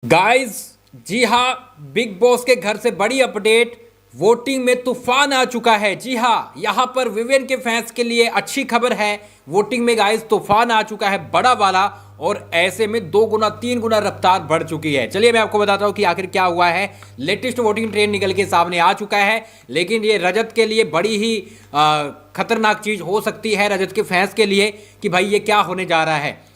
Guys, जी हाँ, big boss के घर से बड़ी अपडेट। वोटिंग में तूफान आ चुका है। जी हाँ, यहाँ पर विवेन के फैंस के लिए अच्छी खबर है। वोटिंग में गाइस तूफान आ चुका है बड़ा वाला, और ऐसे में 2 गुना 3 गुना रफ्तार बढ़ चुकी है। चलिए मैं आपको बताता हूँ कि आखिर क्या हुआ है। लेटेस्ट वोटिंग ट्रेंड निकल के सामने आ चुका है, लेकिन ये रजत के लिए बड़ी ही खतरनाक चीज हो सकती है, रजत के फैंस के लिए, कि भाई ये क्या होने जा रहा है।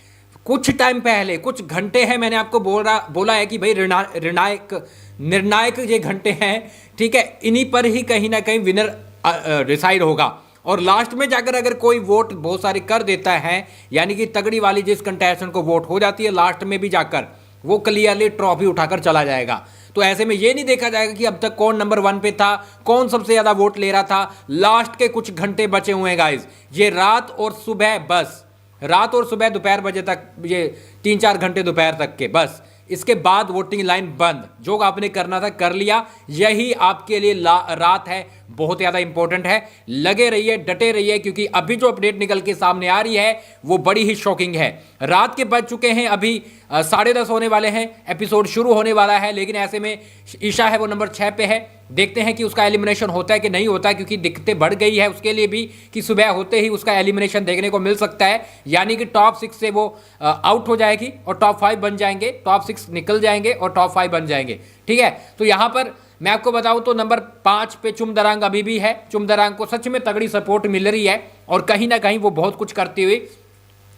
कुछ टाइम पहले, कुछ घंटे हैं, मैंने आपको बोला है कि भाई निर्णायक ये घंटे हैं, ठीक है, इन्हीं पर ही कहीं ना कहीं विनर डिसाइड होगा। और लास्ट में जाकर अगर कोई वोट बहुत सारे कर देता है, यानी कि तगड़ी वाली जिस कंटेस्टेंट को वोट हो जाती है, लास्ट में भी जाकर वो क्लियरली ट्रॉफी उठाकर चला जाएगा। तो ऐसे में ये नहीं देखा जाएगा कि अब तक कौन नंबर 1 पे था, कौन सबसे ज्यादा वोट ले रहा था। लास्ट के कुछ घंटे बचे हुए हैं गाइस, ये रात और सुबह, बस रात और सुबह दोपहर बजे तक, ये 3-4 घंटे दोपहर तक के, बस इसके बाद वोटिंग लाइन बंद। जो आपने करना था कर लिया। यही आपके लिए रात है, बहुत ज़्यादा इंपॉर्टेंट है। लगे रहिए, डटे रहिए, क्योंकि अभी जो अपडेट निकल के सामने आ रही है वो बड़ी ही शॉकिंग है। रात के बज चुके हैं, अभी 10:30 होने वाले हैं, एपिसोड शुरू होने वाला है। लेकिन ऐसे में ईशा है वो नंबर 6 पे है। देखते हैं कि उसका एलिमिनेशन होता है कि नहीं होता है, क्योंकि दिक्कतें बढ़ गई है उसके लिए भी कि सुबह होते ही उसका एलिमिनेशन देखने को मिल सकता है। यानी कि टॉप 6 से वो आउट हो जाएगी और टॉप 5 बन जाएंगे, टॉप 6 निकल जाएंगे और टॉप 5 बन जाएंगे। ठीक है, तो यहां पर मैं आपको बताऊं तो नंबर 5 पे चुमदरांग अभी भी है। चुमदरांग को सच में तगड़ी सपोर्ट मिल रही है, और कहीं ना कहीं वो बहुत कुछ करती हुई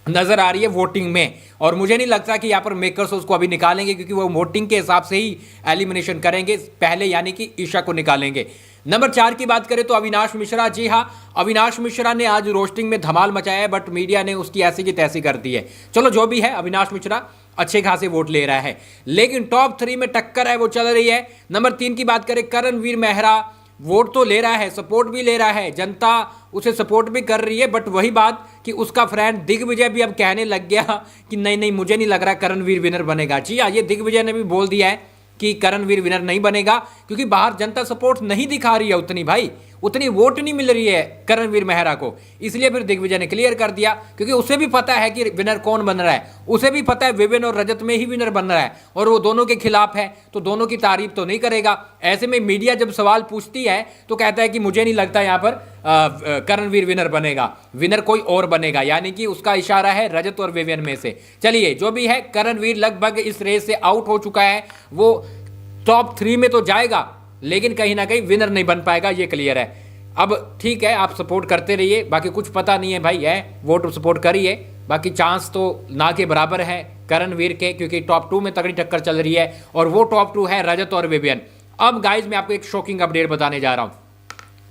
नजर आ रही है वोटिंग में। और मुझे नहीं लगता कि यहाँ पर मेकर्स उसको अभी निकालेंगे, क्योंकि वो वोटिंग के हिसाब से ही एलिमिनेशन करेंगे पहले, यानी कि ईशा को निकालेंगे। नंबर 4 की बात करें तो अविनाश मिश्रा। जी हाँ, अविनाश मिश्रा ने आज रोस्टिंग में धमाल मचाया है, बट मीडिया ने उसकी ऐसी की तैसी कर दी है। चलो जो भी है, अविनाश मिश्रा अच्छे खासे वोट ले रहा है, लेकिन टॉप 3 में टक्कर है वो चल रही है। नंबर 3 की बात करें, करणवीर मेहरा वोट तो ले रहा है, सपोर्ट भी ले रहा है, जनता उसे सपोर्ट भी कर रही है, बट वही बात कि उसका फ्रेंड दिग्विजय भी अब कहने लग गया कि नहीं नहीं, मुझे नहीं लग रहा करणवीर विनर बनेगा। जी हाँ, ये दिग्विजय ने भी बोल दिया है कि करणवीर विनर नहीं बनेगा, क्योंकि बाहर जनता सपोर्ट नहीं दिखा रही है उतनी, भाई उतनी वोट नहीं मिल रही है करणवीर मेहरा को। इसलिए फिर दिग्विजय ने क्लियर कर दिया, क्योंकि उसे भी पता है कि विनर कौन बन रहा है, उसे भी पता है विवेन और रजत में ही विनर बन रहा है, और वो दोनों के खिलाफ है, तो दोनों की तारीफ तो नहीं करेगा। ऐसे में मीडिया जब सवाल पूछती है तो कहता है कि मुझे नहीं लगता यहाँ पर करणवीर विनर बनेगा, विनर कोई और बनेगा, यानी कि उसका इशारा है रजत और विवेन में से। चलिए जो भी है, करणवीर लगभग इस रेस से आउट हो चुका है। वो टॉप 3 में तो जाएगा, लेकिन कहीं ना कहीं विनर नहीं बन पाएगा, ये क्लियर है। अब ठीक है, आप सपोर्ट करते रहिए, बाकी कुछ पता नहीं है भाई, है वोट सपोर्ट करिए, बाकी चांस तो ना के बराबर है करणवीर के, क्योंकि टॉप 2 में तगड़ी टक्कर चल रही है, और वो टॉप 2 है रजत और विवियन। अब गाइज मैं आपको एक शॉकिंग अपडेट बताने जा रहा हूं।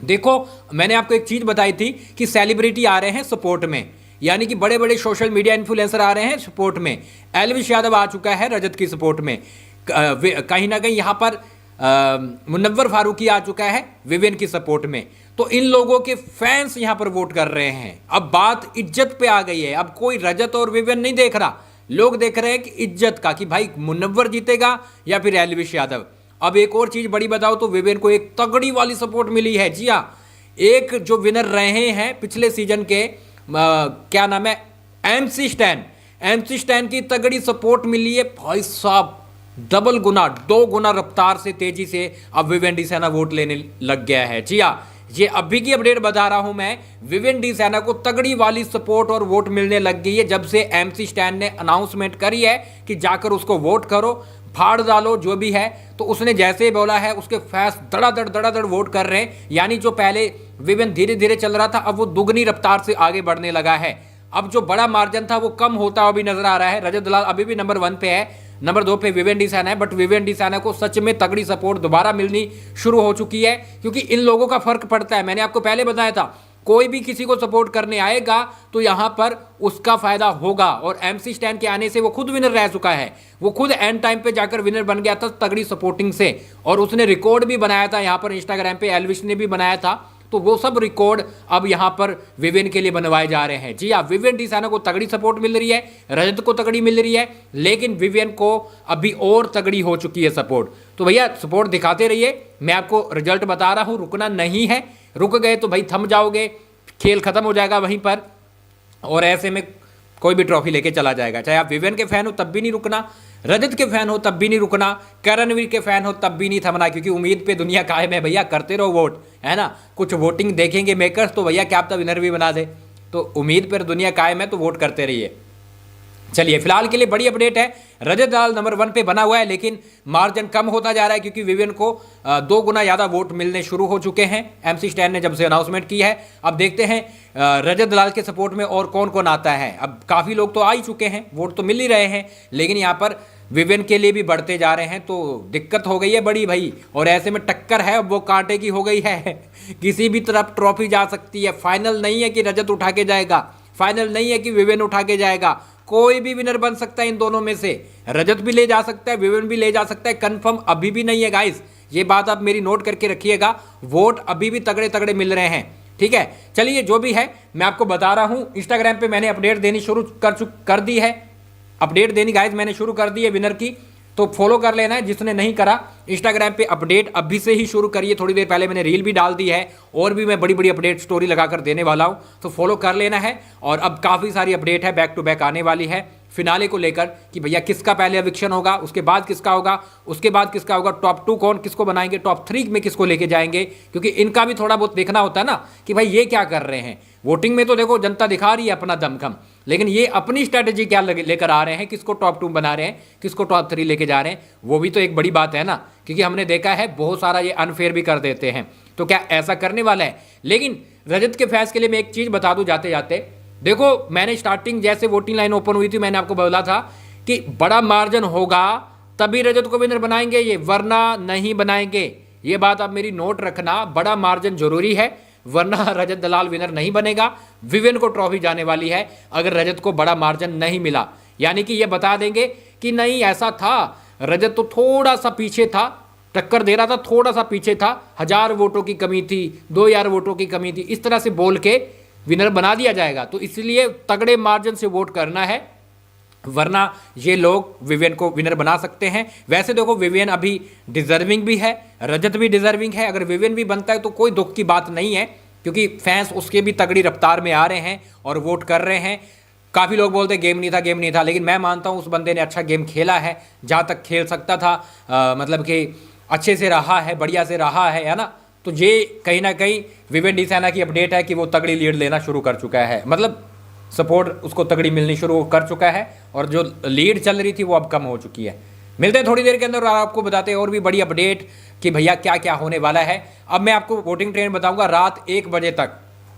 देखो, मैंने आपको एक चीज बताई थी कि सेलिब्रिटी आ रहे हैं सपोर्ट में, यानी कि बड़े बड़े सोशल मीडिया इन्फ्लुएंसर आ रहे हैं सपोर्ट में। एल्विश यादव आ चुका है रजत की सपोर्ट में, कहीं ना कहीं यहां पर मुनव्वर फारूकी आ चुका है विवेन की सपोर्ट में। तो इन लोगों के फैंस यहां पर वोट कर रहे हैं। अब बात इज्जत पे आ गई है, अब कोई रजत और विवेन नहीं देख रहा, लोग देख रहे हैं कि इज्जत का, कि भाई मुनव्वर जीतेगा या फिर एल्विश यादव। अब एक और चीज बड़ी बताओ तो विवेन को एक तगड़ी वाली सपोर्ट मिली है। जी हाँ, एक जो विनर रहे हैं पिछले सीजन के, क्या नाम है, एमसी स्टैन की तगड़ी सपोर्ट मिली है भाई साहब। डबल गुना 2 गुना रफ्तार से, तेजी से अब विवेन डी सेना वोट लेने लग गया है। जी हाँ, ये अभी की अपडेट बता रहा हूं मैं, विवेन डी सेना को तगड़ी वाली सपोर्ट और वोट मिलने लग गई है जब से एमसी स्टैन ने अनाउंसमेंट करी है कि जाकर उसको वोट करो, फाड़ डालो, जो भी है। तो उसने जैसे बोला है, उसके फैंस धड़ाधड़ वोट कर रहे हैं। यानी जो पहले विवेन धीरे धीरे चल रहा था, अब वो दुगनी रफ्तार से आगे बढ़ने लगा है। अब जो बड़ा मार्जिन था वो कम होता हुआ भी नजर आ रहा है। रजत दलाल अभी भी नंबर 1 पे है, नंबर 2 पे विवेन डी सेना है, बट विवेन डी सेना को सच में तगड़ी सपोर्ट दोबारा मिलनी शुरू हो चुकी है, क्योंकि इन लोगों का फर्क पड़ता है। मैंने आपको पहले बताया था, कोई भी किसी को सपोर्ट करने आएगा तो यहां पर उसका फायदा होगा। और एमसी स्टैन के आने से वो खुद विनर रह चुका है, वो खुद एंड टाइम पे जाकर विनर बन गया था तगड़ी सपोर्टिंग से, और उसने रिकॉर्ड भी बनाया था यहां पर इंस्टाग्राम पे, एल्विश ने भी बनाया था। तो वो सब रिकॉर्ड अब यहां पर विवेन के लिए बनवाए जा रहे हैं। जी हाँ, विवेन डी सेना को तगड़ी सपोर्ट मिल रही है, रजत को तगड़ी मिल रही है, लेकिन विवेन को अभी और तगड़ी हो चुकी है सपोर्ट। तो भैया सपोर्ट दिखाते रहिए, मैं आपको रिजल्ट बता रहा हूं, रुकना नहीं है। रुक गए तो भाई थम जाओगे, खेल खत्म हो जाएगा वहीं पर, और ऐसे में कोई भी ट्रॉफी लेके चला जाएगा। चाहे आप विवेन के फैन हो तब भी नहीं रुकना, रजत के फैन हो तब भी नहीं रुकना, करणवीर के फैन हो तब भी नहीं थमना, क्योंकि उम्मीद पे दुनिया कायम है भैया, करते रहो वोट, है ना। कुछ वोटिंग देखेंगे मेकर्स तो भैया क्या पता विनर भी बना दे, तो उम्मीद पर दुनिया कायम है, तो वोट करते रहिए। चलिए फिलहाल के लिए बड़ी अपडेट है, रजत दलाल नंबर 1 पे बना हुआ है, लेकिन मार्जिन कम होता जा रहा है क्योंकि विवियन को 2 गुना ज़्यादा वोट मिलने शुरू हो चुके हैं MC स्टैन ने जब से अनाउंसमेंट की है। अब देखते हैं रजत दलाल के सपोर्ट में और कौन कौन आता है। अब काफ़ी लोग तो आ ही चुके हैं, वोट तो मिल ही रहे हैं, लेकिन यहाँ पर विवियन के लिए भी बढ़ते जा रहे हैं, तो दिक्कत हो गई है बड़ी भाई। और ऐसे में टक्कर है वो कांटे की हो गई है किसी भी तरफ ट्रॉफी जा सकती है। फाइनल नहीं है कि रजत उठा के जाएगा, फाइनल नहीं है कि विवियन उठा के जाएगा, कोई भी विनर बन सकता है इन दोनों में से। रजत भी ले जा सकता है, विवियन भी ले जा सकता है, कंफर्म अभी भी नहीं है गाइस, ये बात आप मेरी नोट करके रखिएगा। वोट अभी भी तगड़े तगड़े मिल रहे हैं, ठीक है। चलिए जो भी है मैं आपको बता रहा हूं, इंस्टाग्राम पे मैंने अपडेट देनी शुरू कर दी है, अपडेट देनी गाइस मैंने शुरू कर दी है विनर की, तो फॉलो कर लेना है जिसने नहीं करा। इंस्टाग्राम पे अपडेट अभी से ही शुरू करिए, थोड़ी देर पहले मैंने रील भी डाल दी है, और भी मैं बड़ी बड़ी अपडेट स्टोरी लगाकर देने वाला हूं, तो फॉलो कर लेना है। और अब काफ़ी सारी अपडेट है, बैक टू बैक आने वाली है फिनाले को लेकर, कि भैया किसका पहले एविक्शन होगा, उसके बाद किसका होगा, उसके बाद किसका होगा, टॉप 2 कौन किसको बनाएंगे, टॉप 3 में किसको लेके जाएंगे, क्योंकि इनका भी थोड़ा बहुत देखना होता है ना कि भाई ये क्या कर रहे हैं। वोटिंग में तो देखो जनता दिखा रही है अपना दमखम, लेकिन ये अपनी स्ट्रैटेजी क्या लेकर आ रहे हैं, किसको टॉप 2 बना रहे हैं, किसको टॉप 3 लेके जा रहे हैं, वो भी तो एक बड़ी बात है ना। क्योंकि हमने देखा है बहुत सारा ये अनफेयर भी कर देते हैं, तो क्या ऐसा करने वाला है। लेकिन रजत के फैंस के लिए मैं एक चीज़ बता दूं जाते जाते, देखो मैंने स्टार्टिंग जैसे वोटिंग लाइन ओपन हुई थी मैंने आपको बोला था कि बड़ा मार्जिन होगा तभी रजत को विनर बनाएंगे ये, वरना नहीं बनाएंगे। ये बात आप मेरी नोट रखना, बड़ा मार्जिन जरूरी है, वरना रजत दलाल विनर नहीं बनेगा। विवियन को ट्रॉफी जाने वाली है अगर रजत को बड़ा मार्जिन नहीं मिला, यानी कि ये बता देंगे कि नहीं ऐसा था, रजत तो थोड़ा सा पीछे था, टक्कर दे रहा था, थोड़ा सा पीछे था, 1000 वोटों की कमी थी, 2000 वोटों की कमी थी, इस तरह से बोल के विनर बना दिया जाएगा। तो इसलिए तगड़े मार्जिन से वोट करना है, वरना ये लोग विवियन को विनर बना सकते हैं। वैसे देखो विवियन अभी डिजर्विंग भी है, रजत भी डिजर्विंग है, अगर विवियन भी बनता है तो कोई दुख की बात नहीं है, क्योंकि फैंस उसके भी तगड़ी रफ्तार में आ रहे हैं और वोट कर रहे हैं। काफ़ी लोग बोलते हैं गेम नहीं था, गेम नहीं था, लेकिन मैं मानता हूँ उस बंदे ने अच्छा गेम खेला है, जहाँ तक खेल सकता था, मतलब कि अच्छे से रहा है, बढ़िया से रहा है ना। तो ये कहीं ना कहीं विवियन डिसाना की अपडेट है कि वो तगड़ी लीड लेना शुरू कर चुका है, मतलब सपोर्ट उसको तगड़ी मिलनी शुरू कर चुका है, और जो लीड चल रही थी वो अब कम हो चुकी है। मिलते हैं थोड़ी देर के अंदर और आपको बताते हैं और भी बड़ी अपडेट कि भैया क्या क्या होने वाला है। अब मैं आपको वोटिंग ट्रेंड बताऊंगा रात 1 बजे तक,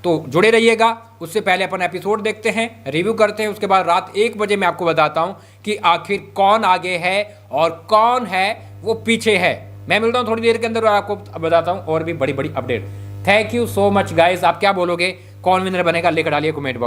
तो जुड़े रहिएगा। उससे पहले अपन एपिसोड देखते हैं, रिव्यू करते हैं, उसके बाद रात 1 बजे मैं आपको बताता हूँ कि आखिर कौन आगे है और कौन है वो पीछे है। मैं मिलता हूँ थोड़ी देर के अंदर और आपको बताता हूँ और भी बड़ी बड़ी update. Thank you so much guys. आप क्या बोलोगे, कौन विनर बनेगा, लेकर डालिए कमेंट बॉक्स।